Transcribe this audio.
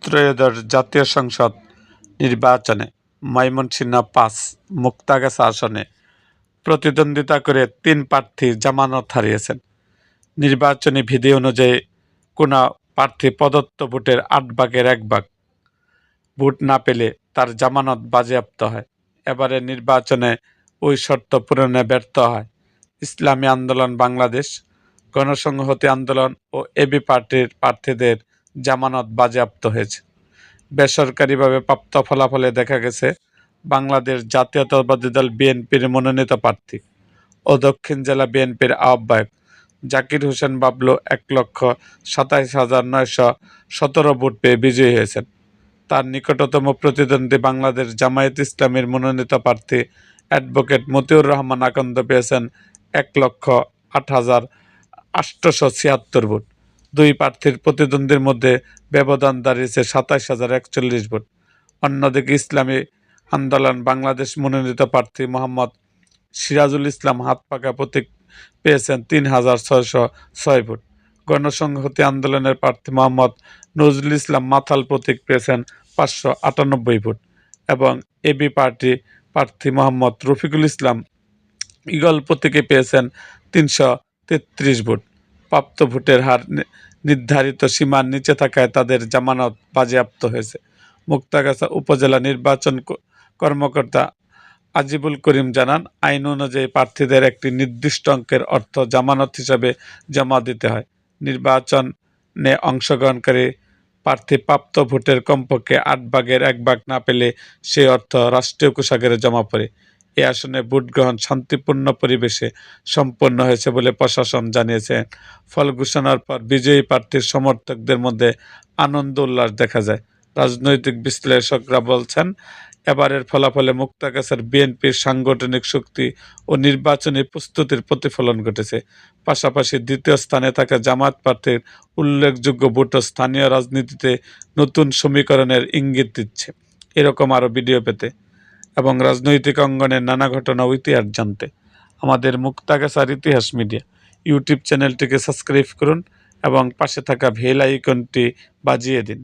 ত্রয়োদশ জাতীয় সংসদ নির্বাচনে ময়মনসিংহ ৫ মুক্তাগাছা আসনে প্রতিদ্বন্দ্বিতা করে ৩ প্রার্থী জামানত হারিয়েছেন। নির্বাচনী বিধি অনুযায়ী কোনো প্রার্থী প্রদত্ত ভোটের ৮/১ ভোট না পেলে তার জামানত বাজেয়াপ্ত হয়। এবারে নির্বাচনে ওই শর্ত পূরণে ব্যর্থ হয় ইসলামী আন্দোলন বাংলাদেশ, গণসংহতি আন্দোলন ও এবি পার্টির প্রার্থীদের জামানত বাজেয়াপ্ত হয়েছে। বেসরকারিভাবে প্রাপ্ত ফলাফলে দেখা গেছে, বাংলাদেশ জাতীয়তাবাদী দল বিএনপির মনোনীত প্রার্থী ও দক্ষিণ জেলা বিএনপির আহ্বায়ক জাকির হোসেন বাবলু ১,২৭,৯১৭ ভোট পেয়ে বিজয়ী হয়েছেন। তার নিকটতম প্রতিদ্বন্দ্বী বাংলাদেশ জামায়াতে ইসলামীর মনোনীত প্রার্থী অ্যাডভোকেট মতিউর রহমান আকন্দ পেয়েছেন ১,০৮,৮৭৬ ভোট। দুই প্রার্থীর প্রতিদ্বন্দ্বীর মধ্যে ব্যবধান দাঁড়িয়েছে ২৭,০৪১ ভোট। অন্যদিকে ইসলামী আন্দোলন বাংলাদেশ মনোনীত প্রার্থী মোহাম্মদ সিরাজুল ইসলাম হাতপাকা প্রতীক পেয়েছেন ৩,৬০৬ ভোট। গণসংহতি আন্দোলনের প্রার্থী মোহাম্মদ নজরুল ইসলাম মাথাল প্রতীক পেয়েছেন ৫৯৮ ভোট এবং এবি পার্টি প্রার্থী মোহাম্মদ রফিকুল ইসলাম ঈগল প্রতীকে পেয়েছেন ৩৩৩ ভোট। প্রাপ্ত ভোটের হার নির্ধারিত সীমার নিচে থাকায় তাদের জামানত বাজেয়াপ্ত হয়েছে। মুক্তাগাছা উপজেলা নির্বাচন কর্মকর্তা আজিবুল করিম জানান, আইন অনুযায়ী প্রার্থীদের একটি নির্দিষ্ট অঙ্কের অর্থ জামানত হিসাবে জমা দিতে হয়। নির্বাচনে অংশগ্রহণকারী প্রার্থী প্রাপ্ত ভোটের কমপক্ষে ৮/১ না পেলে সেই অর্থ রাষ্ট্রীয় কোষাগারে জমা পড়ে। এ আসনে ভোট গ্রহণ শান্তিপূর্ণ পরিবেশে সম্পন্ন হয়েছে বলে প্রশাসন জানিয়েছে। ফল ঘোষণার পর বিজয়ী প্রার্থীর সমর্থকদের মধ্যে আনন্দ উল্লাস দেখা যায়। রাজনৈতিক বিশ্লেষকরা বলছেন, এবারের ফলাফলে মুক্তাগাছার বিএনপির সাংগঠনিক শক্তি ও নির্বাচনী প্রস্তুতির প্রতিফলন ঘটেছে। পাশাপাশি দ্বিতীয় স্থানে থাকা জামায়াত প্রার্থীর উল্লেখযোগ্য ভোটও স্থানীয় রাজনীতিতে নতুন সমীকরণের ইঙ্গিত দিচ্ছে। এরকম আরও ভিডিও পেতে এবং রাজনৈতিক অঙ্গনের নানা ঘটনা ও ইতিহাস জানতে আমাদের মুক্তাগাছার ইতিহাস মিডিয়া ইউটিউব চ্যানেলটিকে সাবস্ক্রাইব করুন এবং পাশে থাকা বেল আইকনটি বাজিয়ে দিন।